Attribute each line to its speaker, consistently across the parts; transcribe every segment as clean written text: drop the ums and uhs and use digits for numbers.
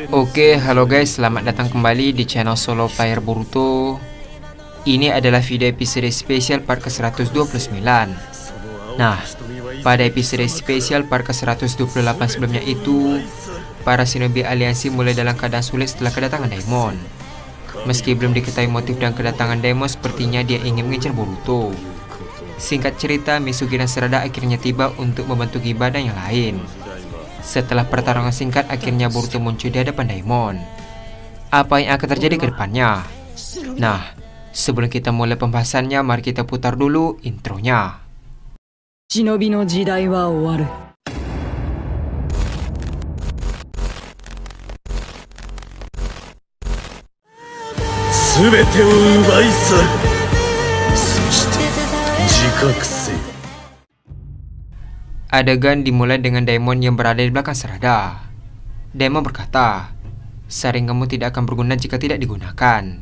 Speaker 1: Oke, halo guys, selamat datang kembali di channel Solo Player Boruto. Ini adalah video episode spesial part ke-129. Nah, pada episode spesial part ke-128 sebelumnya itu, para shinobi aliansi mulai dalam keadaan sulit setelah kedatangan Daimon. Meski belum diketahui motif dan kedatangan Daimon, sepertinya dia ingin mengejar Boruto. Singkat cerita, Mitsuki dan Sarada akhirnya tiba untuk membantu Giba dan yang lain. Setelah pertarungan singkat, akhirnya Boruto muncul di hadapan Daimon. Apa yang akan terjadi ke depannya? Nah, sebelum kita mulai pembahasannya, mari kita putar dulu intronya.
Speaker 2: Shinobi no jidai wa owaru.
Speaker 3: Subete o ubai saru. Soshite jikakusei.
Speaker 1: Adegan dimulai dengan Daimon yang berada di belakang Sarada. Daimon berkata, "Sharinganmu tidak akan berguna jika tidak digunakan."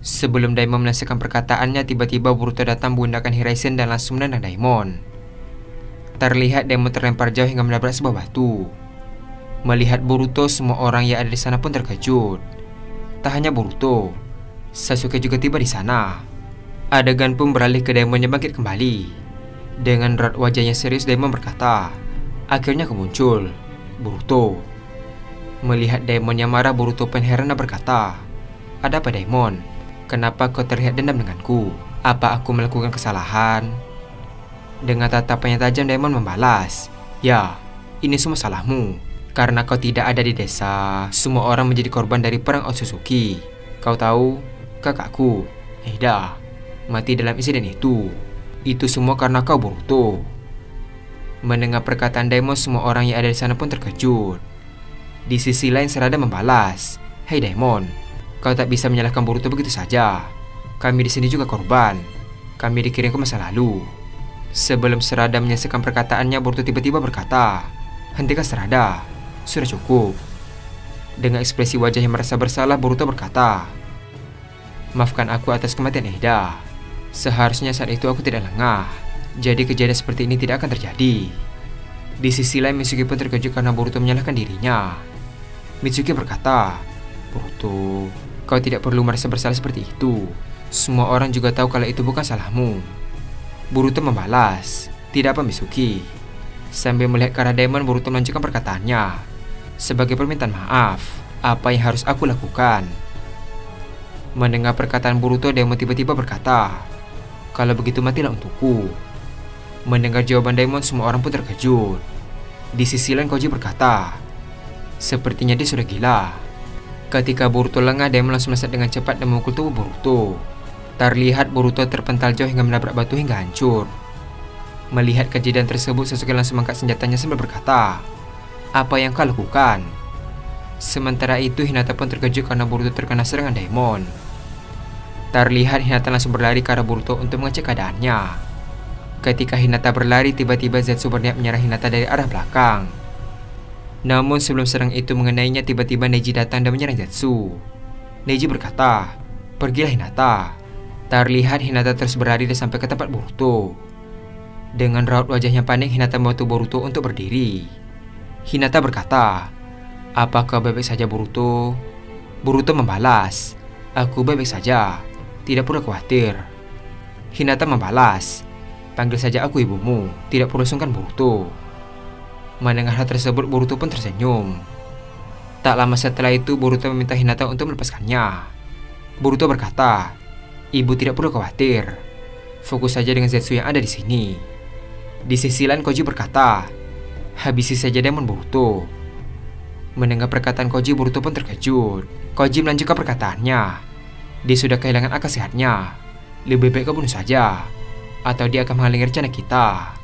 Speaker 1: Sebelum Daimon menyelesaikan perkataannya, tiba-tiba Boruto datang menggunakan Hiraisen dan langsung menendang Daimon. Terlihat Daimon terlempar jauh hingga menabrak sebuah batu. Melihat Boruto, semua orang yang ada di sana pun terkejut. Tak hanya Boruto, Sasuke juga tiba di sana. Adegan pun beralih ke Daimon yang bangkit kembali. Dengan raut wajahnya serius, Daimon berkata, "Akhirnya kau muncul, Boruto." Melihat Daimon yang marah, Boruto pun heran dan berkata, "Ada apa Daimon? Kenapa kau terlihat dendam denganku? Apa aku melakukan kesalahan?" Dengan tatapan yang tajam, Daimon membalas, "Ya, ini semua salahmu. Karena kau tidak ada di desa, semua orang menjadi korban dari perang Otsutsuki. Kau tahu, kakakku, Eida, mati dalam insiden itu. Itu semua karena kau, Boruto." Mendengar perkataan Daimon, semua orang yang ada di sana pun terkejut. Di sisi lain, Sarada membalas, "Hei Daimon, kau tak bisa menyalahkan Boruto begitu saja. Kami di sini juga korban. Kami dikirim ke masa lalu." Sebelum Sarada menyelesaikan perkataannya, Boruto tiba-tiba berkata, "Hentikan Sarada, sudah cukup." Dengan ekspresi wajah yang merasa bersalah, Boruto berkata, "Maafkan aku atas kematian Eida. Seharusnya saat itu aku tidak lengah, jadi kejadian seperti ini tidak akan terjadi." Di sisi lain, Mitsuki pun terkejut karena Boruto menyalahkan dirinya. Mitsuki berkata, "Boruto, kau tidak perlu merasa bersalah seperti itu. Semua orang juga tahu kalau itu bukan salahmu." Boruto membalas, "Tidak apa Mitsuki." Sambil melihat ke arah Daimon, Boruto melanjutkan perkataannya, "Sebagai permintaan maaf, apa yang harus aku lakukan?" Mendengar perkataan Boruto, Daimon tiba-tiba berkata, "Kalau begitu matilah untukku." Mendengar jawaban Daimon, semua orang pun terkejut. Di sisi lain, Koji berkata, "Sepertinya dia sudah gila." Ketika Boruto lengah, Daimon langsung melesat dengan cepat dan memukul tubuh Boruto. Terlihat Boruto terpental jauh hingga menabrak batu hingga hancur. Melihat kejadian tersebut, Sasuke langsung mengangkat senjatanya sambil berkata, "Apa yang kau lakukan?" Sementara itu, Hinata pun terkejut karena Boruto terkena serangan Daimon. Terlihat Hinata langsung berlari ke arah Boruto untuk mengecek keadaannya. Ketika Hinata berlari, tiba-tiba Zetsu berniat menyerang Hinata dari arah belakang. Namun sebelum serang itu mengenainya, tiba-tiba Neji datang dan menyerang Zetsu. Neji berkata, "Pergilah Hinata." Terlihat Hinata terus berlari dan sampai ke tempat Boruto. Dengan raut wajah yang panik, Hinata membantu Boruto untuk berdiri. Hinata berkata, "Apakah baik-baik saja Boruto?" Boruto membalas, "Aku baik-baik saja, tidak perlu khawatir." Hinata membalas, "Panggil saja aku ibumu, tidak perlu sungkan Boruto." Mendengar hal tersebut, Boruto pun tersenyum. Tak lama setelah itu, Boruto meminta Hinata untuk melepaskannya. Boruto berkata, "Ibu tidak perlu khawatir, fokus saja dengan Zetsu yang ada di sini." Di sisi lain, Koji berkata, "Habisi saja Daimon Boruto." Mendengar perkataan Koji, Boruto pun terkejut. Koji melanjutkan perkataannya, "Dia sudah kehilangan akal sehatnya. Lebih baik kau bunuh saja, atau dia akan menghalangi rencana kita."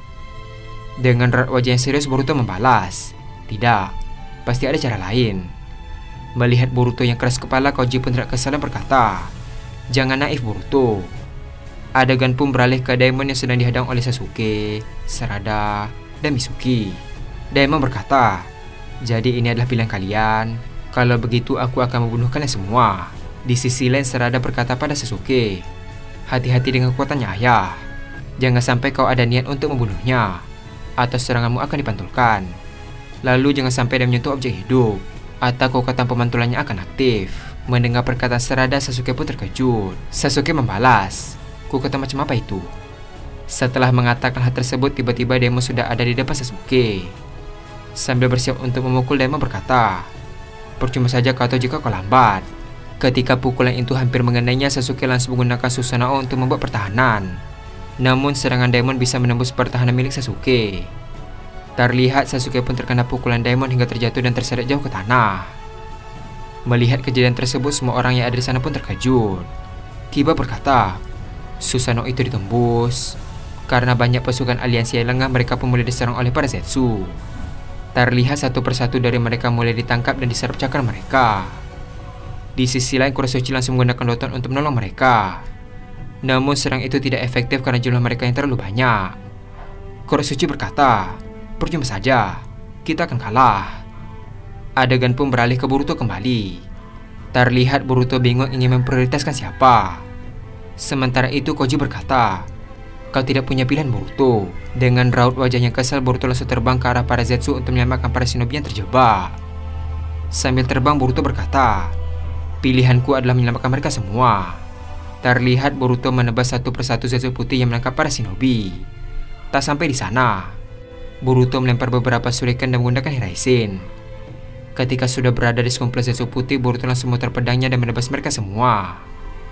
Speaker 1: Dengan raut wajah yang serius, Boruto membalas, "Tidak, pasti ada cara lain." Melihat Boruto yang keras kepala, Koji pun tidak kesal dan berkata, "Jangan naif Boruto." Adegan pun beralih ke Daimon yang sedang dihadang oleh Sasuke, Sarada, dan Mitsuki. Daimon berkata, "Jadi ini adalah pilihan kalian. Kalau begitu aku akan membunuh kalian semua." Di sisi lain, Sarada berkata pada Sasuke, "Hati-hati dengan kekuatannya ayah. Jangan sampai kau ada niat untuk membunuhnya, atau seranganmu akan dipantulkan. Lalu jangan sampai dia menyentuh objek hidup. atau kekuatan pemantulannya akan aktif. Mendengar perkataan Sarada, Sasuke pun terkejut. Sasuke membalas, kekuatan macam apa itu? Setelah mengatakan hal tersebut, tiba-tiba Daemon sudah ada di depan Sasuke. Sambil bersiap untuk memukul, Daemon berkata, "Percuma saja kau tahu jika kau lambat." Ketika pukulan itu hampir mengenainya, Sasuke langsung menggunakan Susanoo untuk membuat pertahanan. Namun serangan Daemon bisa menembus pertahanan milik Sasuke. Terlihat Sasuke pun terkena pukulan Daemon hingga terjatuh dan terseret jauh ke tanah. Melihat kejadian tersebut, semua orang yang ada di sana pun terkejut. Kiba berkata, Susanoo itu ditembus. Karena banyak pasukan aliansi yang lengah, mereka pun mulai diserang oleh para Zetsu. Terlihat satu persatu dari mereka mulai ditangkap dan diserap cakar mereka. Di sisi lain, Kurosuchi langsung menggunakan Doton untuk menolong mereka. Namun serang itu tidak efektif karena jumlah mereka yang terlalu banyak. Kurosuchi berkata, "Percuma saja, kita akan kalah." Adegan pun beralih ke Boruto kembali. Terlihat Boruto bingung ingin memprioritaskan siapa. Sementara itu Koji berkata, "Kau tidak punya pilihan, Boruto." Dengan raut wajahnya kesal, Boruto langsung terbang ke arah para Zetsu untuk menyelamatkan para shinobi yang terjebak. Sambil terbang, Boruto berkata, "Pilihanku adalah menyelamatkan mereka semua." Terlihat Boruto menebas satu persatu Zetsu putih yang menangkap para shinobi. Tak sampai di sana, Boruto melempar beberapa shuriken dan menggunakan Hiraisen. Ketika sudah berada di sekumpulan Zetsu putih, Boruto langsung memutar pedangnya dan menebas mereka semua.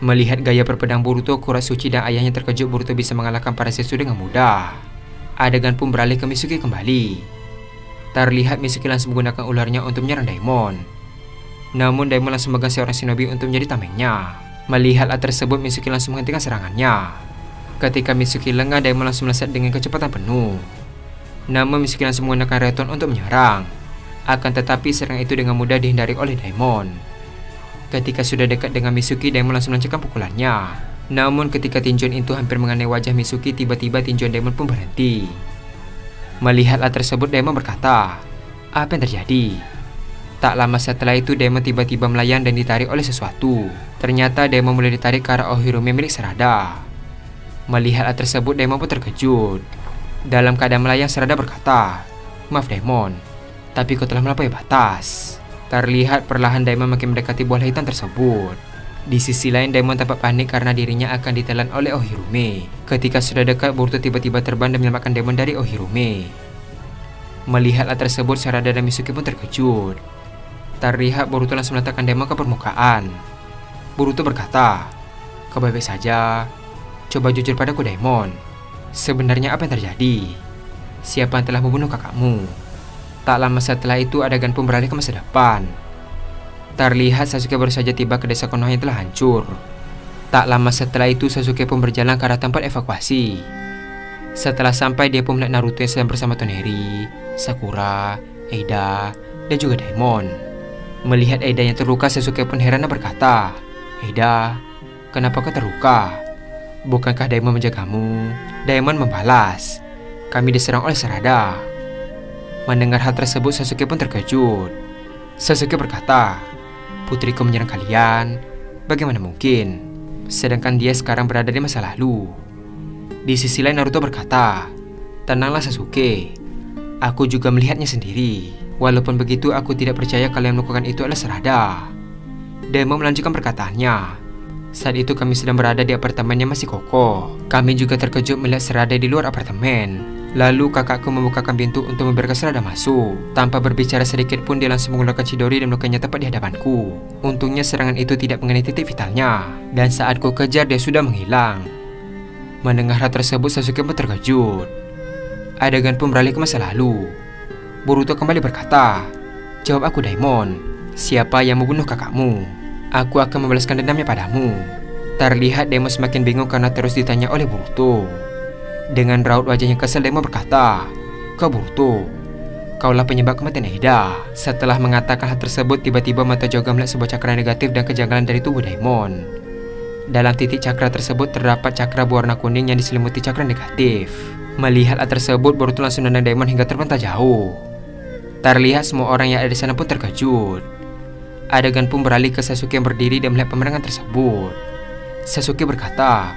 Speaker 1: Melihat gaya berpedang Boruto, Kurosuchi dan ayahnya terkejut Boruto bisa mengalahkan para Zetsu dengan mudah. Adegan pun beralih ke Mitsuki kembali. Terlihat Mitsuki langsung menggunakan ularnya untuk menyerang Daemon. Namun Daemon langsung memegang seorang shinobi untuk menjadi tamengnya. Melihat hal tersebut, Mitsuki langsung menghentikan serangannya. Ketika Mitsuki lengah, Daemon langsung melesat dengan kecepatan penuh. Namun Mitsuki langsung menggunakan Reton untuk menyerang. Akan tetapi serangan itu dengan mudah dihindari oleh Daemon. Ketika sudah dekat dengan Mitsuki, Daemon langsung melancarkan pukulannya. Namun ketika tinjuan itu hampir mengenai wajah Mitsuki, tiba-tiba tinjuan Daemon pun berhenti. Melihat hal tersebut, Daemon berkata, "Apa yang terjadi?" Tak lama setelah itu, Daemon tiba-tiba melayang dan ditarik oleh sesuatu. Ternyata Daemon mulai ditarik ke arah Ohirume milik Sarada. Melihat hal tersebut, Daemon pun terkejut. Dalam keadaan melayang, Sarada berkata, "Maaf Daemon, tapi kau telah melampaui batas." Terlihat perlahan Daemon makin mendekati bola hitam tersebut. Di sisi lain, Daemon tampak panik karena dirinya akan ditelan oleh Ohirume. Ketika sudah dekat, Boruto tiba-tiba terbang dan menyelamatkan Daemon dari Ohirume. Melihat hal tersebut, Sarada dan Mitsuki pun terkejut. Terlihat Boruto langsung meletakkan Daemon ke permukaan. Boruto berkata, "Kau baik-baik saja. Coba jujur padaku Daemon. Sebenarnya apa yang terjadi? Siapa yang telah membunuh kakakmu?" Tak lama setelah itu, adegan pun beralih ke masa depan. Terlihat Sasuke baru saja tiba ke desa Konoha yang telah hancur. Tak lama setelah itu, Sasuke pun berjalan ke arah tempat evakuasi. Setelah sampai, dia pun melihat Naruto yang sedang bersama Toneri, Sakura, Eida, dan juga Daemon. Melihat Eida yang terluka, Sasuke pun heran dan berkata, "Eida, kenapa kau terluka? Bukankah Daemon menjagamu?" Daemon membalas, "Kami diserang oleh Sarada." Mendengar hal tersebut, Sasuke pun terkejut. Sasuke berkata, "Putriku menyerang kalian? Bagaimana mungkin? Sedangkan dia sekarang berada di masa lalu." Di sisi lain, Naruto berkata, "Tenanglah Sasuke. Aku juga melihatnya sendiri. Walaupun begitu, aku tidak percaya kalau yang melakukan itu adalah Sarada." Daemon melanjutkan perkataannya, "Saat itu kami sedang berada di apartemen yang masih kokoh. Kami juga terkejut melihat Sarada di luar apartemen. Lalu kakakku membukakan pintu untuk membiarkan Sarada masuk. Tanpa berbicara sedikit pun, dia langsung menggunakan Chidori dan melakukannya tepat di hadapanku. Untungnya serangan itu tidak mengenai titik vitalnya. Dan saat ku kejar, dia sudah menghilang." Mendengar hal tersebut, Sasuke pun terkejut. Adegan pun beralih ke masa lalu. Boruto kembali berkata, "Jawab aku Daemon, siapa yang membunuh kakakmu? Aku akan membalaskan dendamnya padamu." Terlihat Daemon semakin bingung karena terus ditanya oleh Boruto. Dengan raut wajahnya kesal, Daemon berkata, "Kau Boruto, kaulah penyebab kematian Eida." Setelah mengatakan hal tersebut, tiba-tiba mata Joga melihat sebuah cakra negatif dan kejanggalan dari tubuh Daemon. Dalam titik cakra tersebut terdapat cakra berwarna kuning yang diselimuti cakra negatif. Melihat hal tersebut, Boruto langsung menendang Daemon hingga terpental jauh. Terlihat semua orang yang ada di sana pun terkejut. Adegan pun beralih ke Sasuke yang berdiri dan melihat pemandangan tersebut. Sasuke berkata,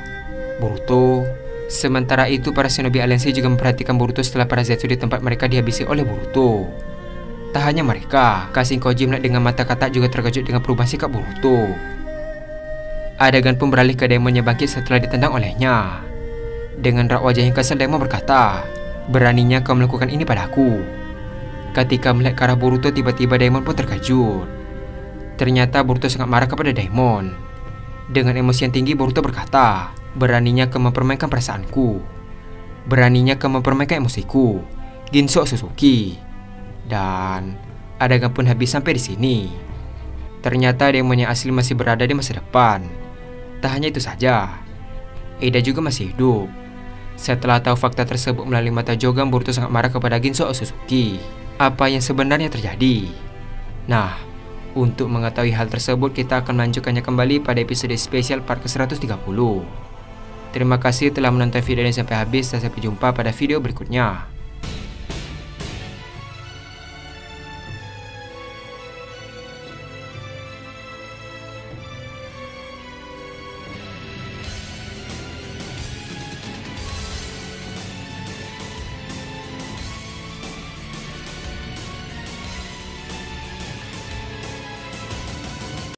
Speaker 1: "Boruto." Sementara itu, para shinobi aliansi juga memperhatikan Boruto setelah para Zetsu di tempat mereka dihabisi oleh Boruto. Tak hanya mereka, Kashin Koji melihat dengan mata katak juga terkejut dengan perubahan sikap Boruto. Adegan pun beralih ke Daimon yang bangkit setelah ditendang olehnya. Dengan raut wajah yang kesal, Daimon berkata, "Beraninya kau melakukan ini padaku." Ketika melihat ke arah Boruto, tiba-tiba Daimon pun terkejut. Ternyata Boruto sangat marah kepada Daimon. Dengan emosi yang tinggi, Boruto berkata, "Beraninya kau mempermainkan perasaanku. Beraninya kau mempermainkan emosiku, Ginso Suzuki." Dan adegan pun habis sampai di sini. Ternyata Daimon yang asli masih berada di masa depan. Tak hanya itu saja, Eida juga masih hidup. Setelah tahu fakta tersebut melalui mata Jogan, Boruto sangat marah kepada Ginso Suzuki. Apa yang sebenarnya terjadi? Nah, untuk mengetahui hal tersebut, kita akan melanjutkannya kembali pada episode spesial part ke-130. Terima kasih telah menonton video ini sampai habis dan sampai jumpa pada video berikutnya.